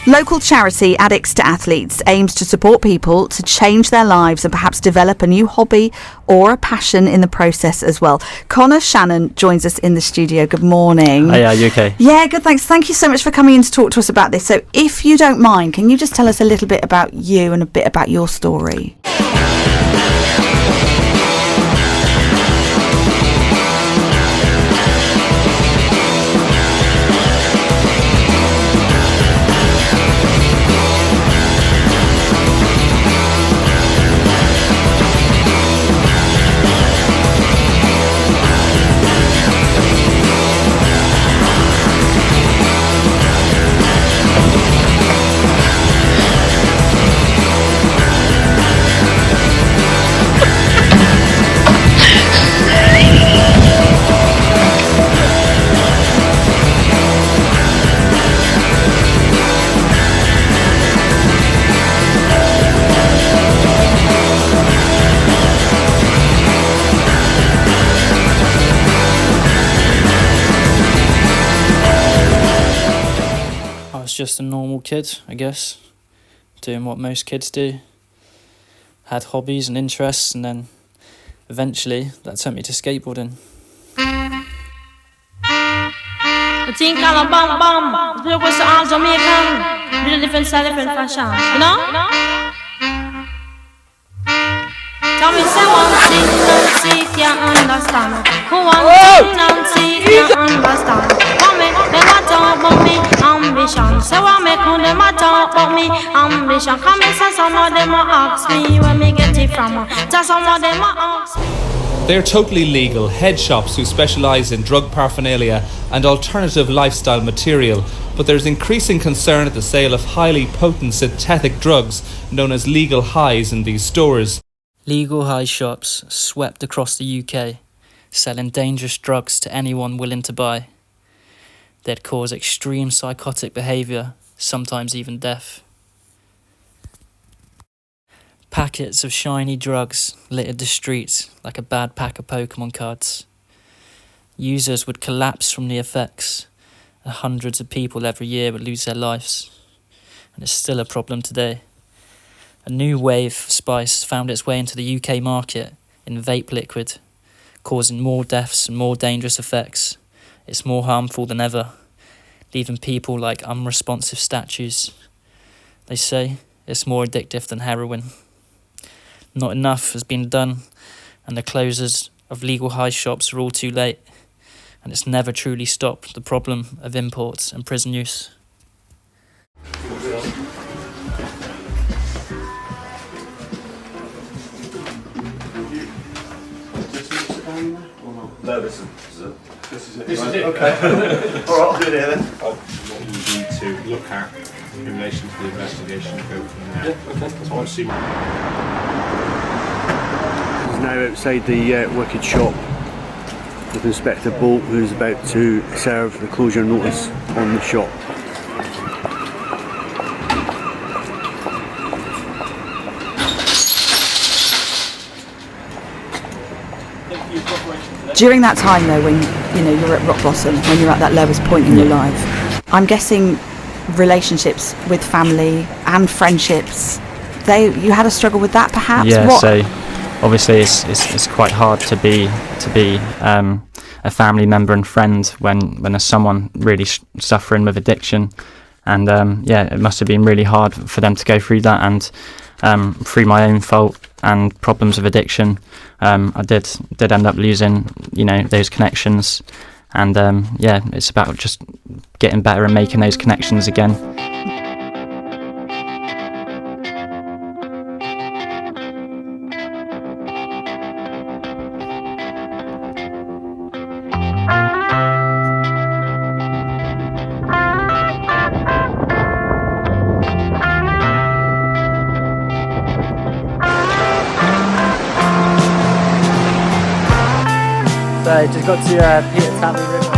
Local charity Addicts to Athletes aims to support people to change their lives and perhaps develop a new hobby or a passion in the process as well. Connor Shannon joins us in the studio. Good morning. Hi, are you okay? Yeah, good, thanks. Thank you so much for coming in to talk to us about this. So if you don't mind, can you just tell us a little bit about you and a bit about your story? Just a normal kid, I guess, doing what most kids do. Had hobbies and interests, and then eventually that took me to skateboarding. The thing called a bam bam. The people say all Jamaican, really different style, different fashion, you know? Tell me, say one thing and see, can't understand. Who one thing and see, can't understand. What make them a talk about me ambition? Say what make them a talk about me ambition? Come and say some of them a ask me where me get it from. Just some of them a ask me. They're totally legal head shops who specialise in drug paraphernalia and alternative lifestyle material, but there's increasing concern at the sale of highly potent synthetic drugs known as legal highs in these stores. Legal high shops swept across the UK, selling dangerous drugs to anyone willing to buy. They'd cause extreme psychotic behaviour, sometimes even death. Packets of shiny drugs littered the streets like a bad pack of Pokemon cards. Users would collapse from the effects, and hundreds of people every year would lose their lives. And it's still a problem today. A new wave of spice found its way into the UK market in vape liquid, causing more deaths and more dangerous effects. It's more harmful than ever, leaving people like unresponsive statues. They say it's more addictive than heroin. Not enough has been done, and the closures of legal high shops are all too late, and it's never truly stopped the problem of imports and prison use. No, this is it. Okay. All right, I'll do it here then. What you need to look at in relation to the investigation and go from there. Yeah, okay. That's what I see. He's now outside the wicked shop with Inspector Bolt, who's about to serve the closure notice on the shop. During that time though, when you're at rock bottom, when you're at that lowest point in your life, I'm guessing relationships with family and friendships, you had a struggle with that perhaps? Yeah, so obviously it's quite hard to be a family member and friend when there's someone really suffering with addiction, and it must have been really hard for them to go through that, and through my own fault and problems of addiction, I did end up losing those connections, and it's about just getting better and making those connections again. So just got to Peter Tammany River.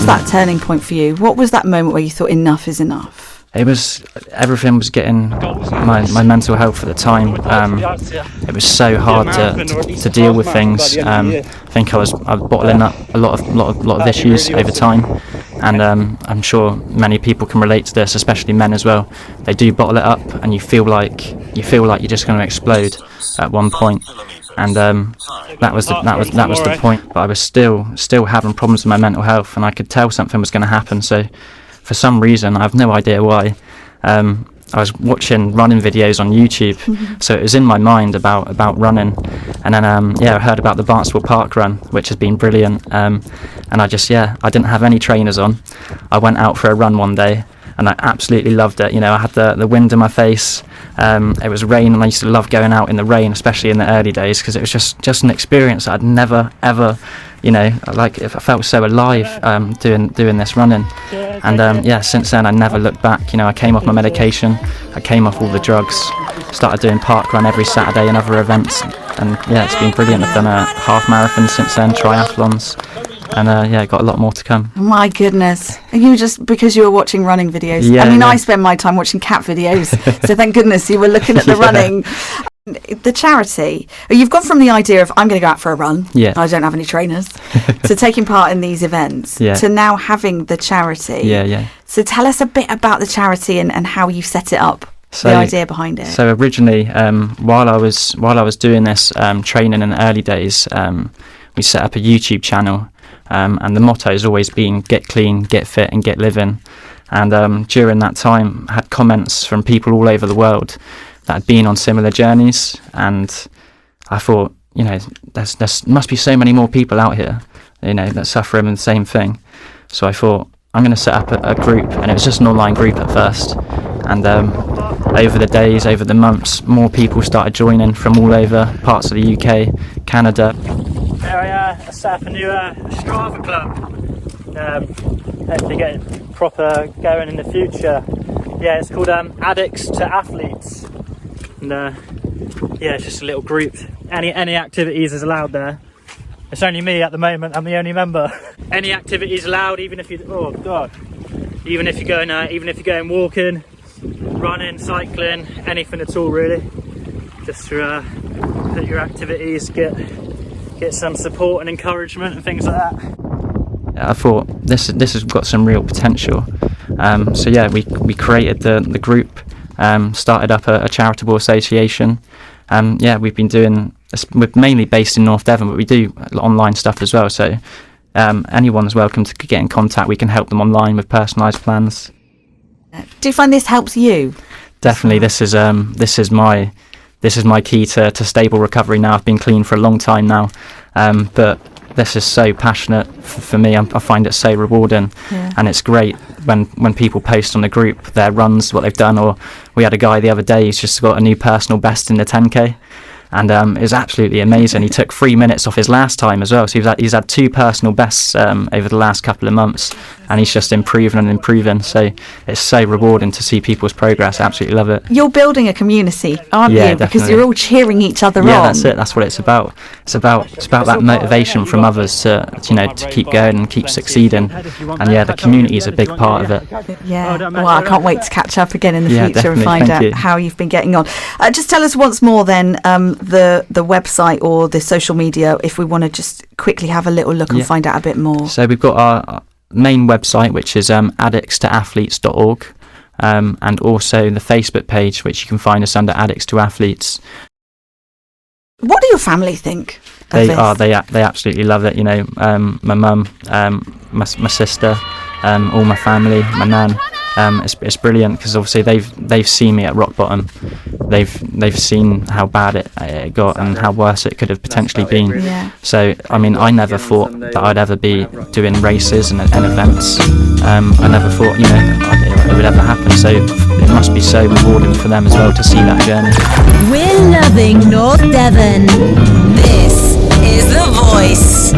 that turning point for you? What was that moment where you thought enough is enough? Everything was getting my mental health at the time. It was so hard to deal with things. I think I was bottling up a lot of issues over time, and I'm sure many people can relate to this, especially men as well. They do bottle it up, and you feel like you're just going to explode at one point. And that was the point. But I was still having problems with my mental health, and I could tell something was going to happen. So for some reason, I have no idea why, I was watching running videos on YouTube, so it was in my mind about running, and then I heard about the Barnstable parkrun, which has been brilliant, and I didn't have any trainers on. I went out for a run one day, and I absolutely loved it. I had the wind in my face. It was rain, and I used to love going out in the rain, especially in the early days, because it was just an experience that I'd never ever, I felt so alive doing this running. And since then I never looked back. I came off my medication, I came off all the drugs, started doing parkrun every Saturday and other events, and it's been brilliant. I've done a half marathon since then, triathlons, and got a lot more to come. My goodness. You just, because you were watching running videos? Yeah, I spend my time watching cat videos, so thank goodness you were looking at the running. The charity, you've gone from the idea of I'm going to go out for a run, I don't have any trainers, to taking part in these events, to now having the charity. So tell us a bit about the charity and how you set it up, the idea behind it. So originally, while I was doing this training in the early days, we set up a YouTube channel, and the motto has always been get clean, get fit and get living. And during that time I had comments from people all over the world that had been on similar journeys, and I thought, there must be so many more people out here, that suffer from the same thing. So I thought, I'm going to set up a group, and it was just an online group at first, and over the days, over the months, more people started joining from all over parts of the UK, Canada. I set up a new Strava club, hopefully get proper going in the future. It's called Addicts to Athletes. And it's just a little group. Any activities is allowed there. It's only me at the moment, I'm the only member. Any activities allowed, even if you're going walking, running, cycling, anything at all really. Just to put your activities, get some support and encouragement and things like that. I thought this has got some real potential. We created the group. Started up a charitable association. We've been doing, we're mainly based in North Devon, but we do online stuff as well, so anyone's welcome to get in contact. We can help them online with personalised plans. Do you find this helps you? Definitely. This is my key to stable recovery now. I've been clean for a long time now, but this is so passionate for me. I find it so rewarding, and it's great when people post on the group their runs, what they've done. Or we had a guy the other day who's just got a new personal best in the 10k, and it was absolutely amazing. He took 3 minutes off his last time as well, so he's had 2 personal bests over the last couple of months, and he's just improving. So it's so rewarding to see people's progress. I absolutely love it. You're building a community, aren't you? Definitely. Because you're all cheering each other on. That's it. That's what it's about. It's about that motivation from others to keep going and keep succeeding. And the community is a big part of it. Well, I can't wait to catch up again in the future and find out how you've been getting on. Just tell us once more then the website or the social media, if we want to just quickly have a little look and find out a bit more. So we've got our main website, which is addictstoathletes.org, and also the Facebook page, which you can find us under Addicts to Athletes. What do your family think of this? They absolutely love it. My mum, my sister, all my family, my nan. It's brilliant because obviously they've seen me at rock bottom. They've seen how bad it got and how worse it could have potentially been. So I never thought that I'd ever be doing races and events. I never thought it would ever happen. So it must be so rewarding for them as well to see that journey. We're loving North Devon. This is The Voice.